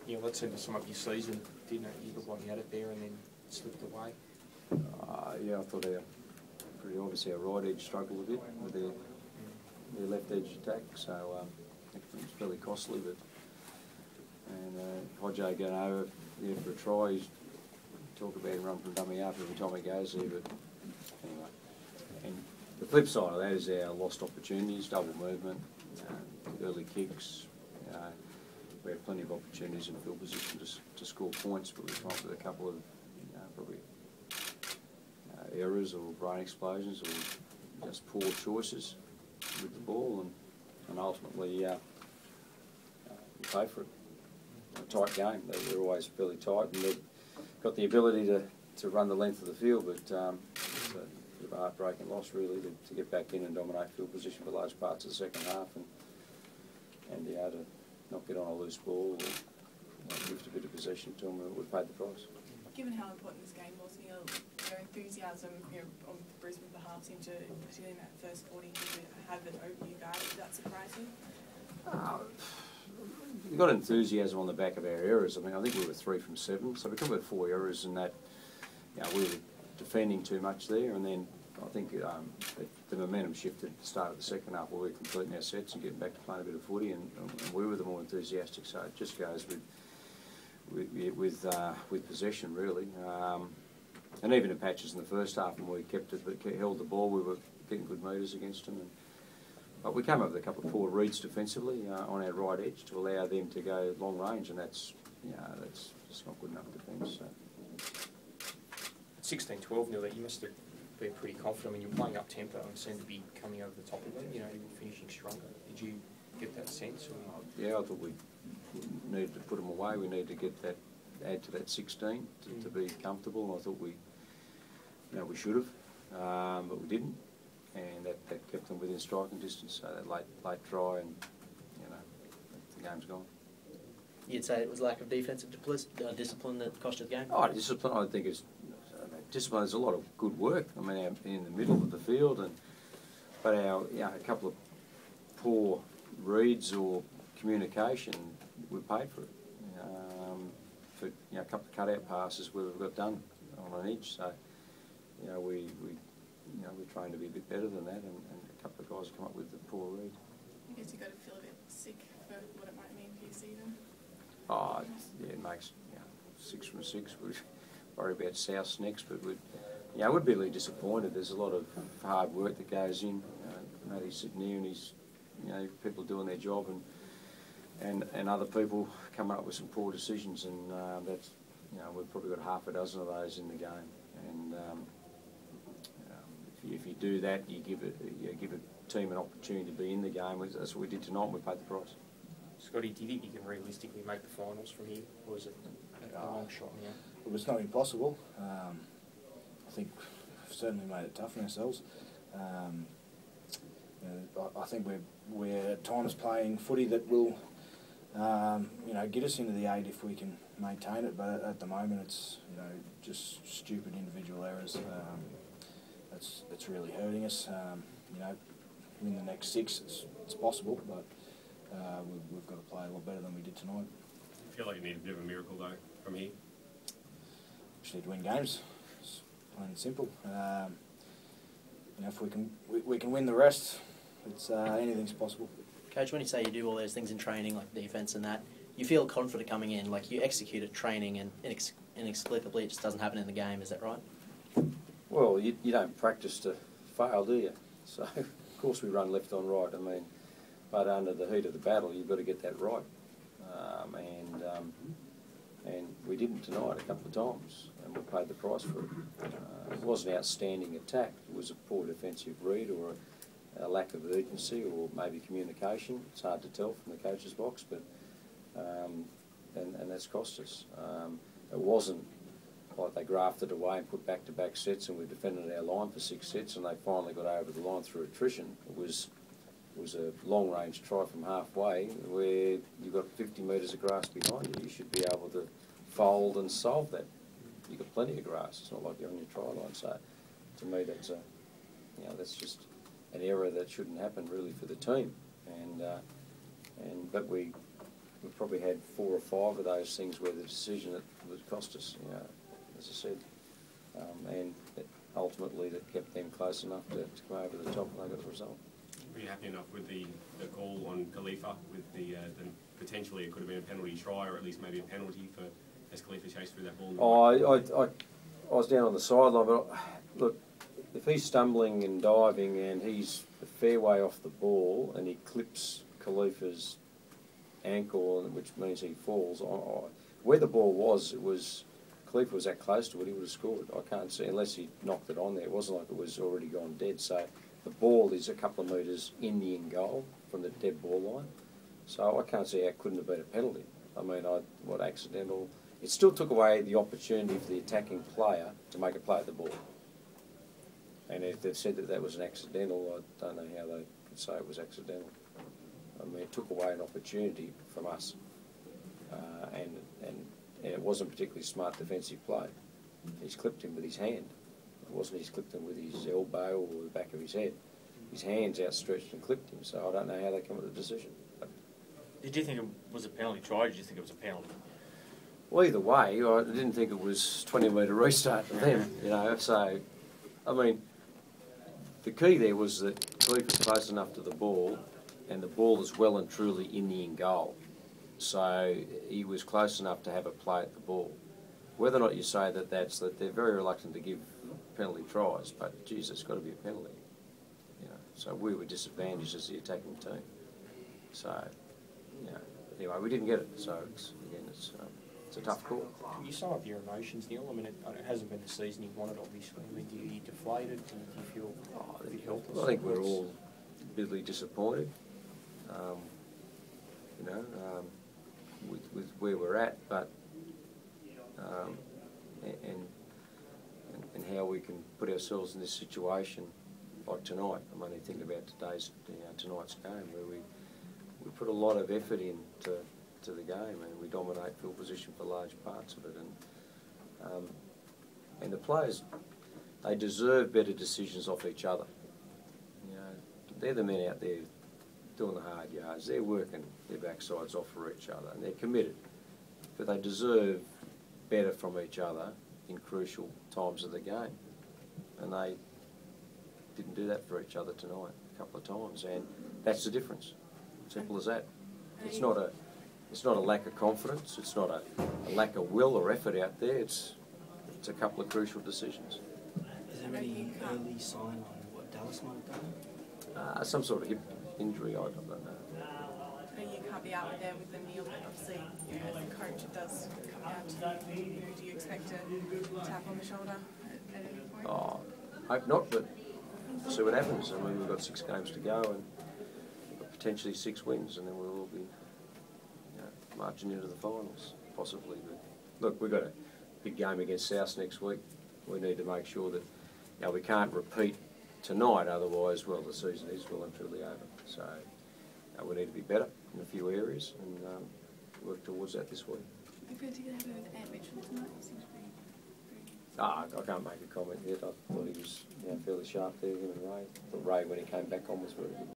Yeah, let's sum up your season, didn't it? You looked like you had it there and then slipped away. Yeah, I thought pretty obviously our right edge struggled a bit with their left edge attack, so it was fairly costly. But Hodjo going over there for a try. He's talk about him run from dummy up every time he goes there, but anyway. And the flip side of that is our lost opportunities, double movement, early kicks. We had plenty of opportunities in field position to score points, but we come up with a couple of probably errors or brain explosions or just poor choices with the ball, and ultimately you pay for it. A tight game. They're always fairly tight, and they've got the ability to run the length of the field, but it's a bit of a heartbreaking loss really to get back in and dominate field position for large parts of the second half and be able to not get on a loose ball or lift a bit of possession to them. We've paid the price. Given how important this game was, your enthusiasm on Brisbane's behalf seemed to, particularly in that first 40, to have it over you guys. Did that surprise you? We got enthusiasm on the back of our errors. I mean, I think we were 3 from 7, so we come with 4 errors, and that we were defending too much there, and then I think the momentum shifted at the start of the second half where we were completing our sets and getting back to playing a bit of footy, and we were the more enthusiastic. So it just goes with possession really, and even in patches in the first half when we kept it, but held the ball, we were getting good meters against them. But we came up with a couple of poor reads defensively on our right edge to allow them to go long range, and that's just not good enough defence. So. At 16-12 nil, you must have been pretty confident. I mean, you're playing up tempo and seemed to be coming over the top of them. You know, you were finishing stronger. Did you get that sense? Or? Yeah, I thought we needed to put them away. We needed to get that, add to that 16 to be comfortable. And I thought we should have, but we didn't. And that kept them within striking distance. So that late try, and the game's gone. You'd say it was lack of defensive discipline that cost you the game? Oh, discipline. I think is discipline. There's a lot of good work. I mean, in the middle of the field, but a couple of poor reads or communication, we paid for it. For a couple of cutout passes where we've got done on an edge. So we're trying to be a bit better than that, and a couple of guys come up with the poor read. I guess you've got to feel a bit sick for what it might mean for your season. Oh, yeah, it makes 6 from 6. We worry about South next, but we'd be really disappointed. There's a lot of hard work that goes in. Matty's sitting here, and he's people doing their job, and other people coming up with some poor decisions, and that's we've probably got half a dozen of those in the game, and. If you do that, you give a team an opportunity to be in the game. That's what we did tonight, and we paid the price. Scotty, do you think you can realistically make the finals from here, or is it a long shot now? Well, it's not impossible. I think we've certainly made it tough on ourselves. I think we're at times playing footy that will get us into the 8 if we can maintain it, but at the moment it's just stupid individual errors. It's really hurting us. Win the next 6, it's possible, but we've got to play a lot better than we did tonight. I feel like you need a bit of a miracle though from here. Just need to win games. It's plain and simple. If we can win the rest, it's anything's possible. Coach, when you say you do all those things in training, like defence and that, you feel confident coming in, like you execute at training, and inexplicably it just doesn't happen in the game. Is that right? Well, you don't practice to fail, do you? So, of course we run left on right, but under the heat of the battle, you've got to get that right. And we didn't tonight a couple of times, and we paid the price for it. It wasn't an outstanding attack. It was a poor defensive read or a lack of urgency or maybe communication. It's hard to tell from the coach's box, but and that's cost us. It wasn't like they grafted away and put back-to-back sets, and we defended our line for 6 sets, and they finally got over the line through attrition. It was a long-range try from halfway where you've got 50 metres of grass behind you. You should be able to fold and solve that. You've got plenty of grass. It's not like you're on your try line. So, to me, that's just an error that shouldn't happen really for the team. But we we probably had 4 or 5 of those things where the decision that would cost us, you know, as I said, and ultimately that kept them close enough to come over the top and they got the result. Were you happy enough with the call on Khalifa, with the potentially it could have been a penalty try or at least maybe a penalty for as Khalifa chased through that ball? I was down on the sideline, but look, if he's stumbling and diving and he's a fair way off the ball and he clips Khalifa's ankle, which means he falls, where the ball was, Khalifa was that close to it, he would have scored. I can't see, unless he knocked it on there. It wasn't like it was already gone dead. So the ball is a couple of metres in the in goal from the dead ball line. So I can't see how it couldn't have been a penalty. I mean, what accidental... It still took away the opportunity for the attacking player to make a play at the ball. And if they've said that that was an accidental, I don't know how they could say it was accidental. I mean, it took away an opportunity from us. And it wasn't particularly smart defensive play. He's clipped him with his hand. It wasn't he's clipped him with his elbow or the back of his head. His hand's outstretched and clipped him, so I don't know how they come to the decision. But did you think it was a penalty try, or did you think it was a penalty? well, either way, I didn't think it was 20-metre restart for them, you know, so, I mean, the key there was that Khalifa was close enough to the ball and the ball is well and truly in the in goal. So he was close enough to have a play at the ball. Whether or not you say that they're very reluctant to give penalty tries, but geez, it's got to be a penalty, you know. So we were disadvantaged as the attacking team. So, you know, anyway, we didn't get it. So it's a tough call. You sum up your emotions, Neil. I mean, it hasn't been the season you wanted, obviously. I mean, are you deflated? Do you feel a bit helpless? I think we're all bitterly disappointed. You know, with where we're at, but and how we can put ourselves in this situation like tonight. I'm only thinking about tonight's game where we put a lot of effort into the game and we dominate field position for large parts of it, and the players, they deserve better decisions off each other. You know, they're the men out there doing the hard yards. They're working their backsides off for each other and they're committed, but they deserve better from each other in crucial times of the game, and they didn't do that for each other tonight a couple of times, and that's the difference. Simple as that. It's not a lack of confidence. It's not a lack of will or effort out there. It's a couple of crucial decisions. Is there any early sign on what Dallas might have done? Some sort of hip injury, I don't know. You can't be out there with the Neil, but obviously, you know, as a coach, it does come down to, you know, do you expect a tap on the shoulder at any point? Oh, hope not, but see what happens. I mean, we've got 6 games to go and potentially 6 wins, and then we'll all be, you know, marching into the finals, possibly. But look, we've got a big game against South next week. We need to make sure that, you know, we can't repeat tonight, otherwise, well, the season is well and truly over. So we need to be better in a few areas and work towards that this week. You particularly happy with Ant Mitchell tonight? He seems pretty I can't make a comment yet. I thought he was, you know, fairly sharp there, him and Ray. I thought Ray, when he came back on, was very good.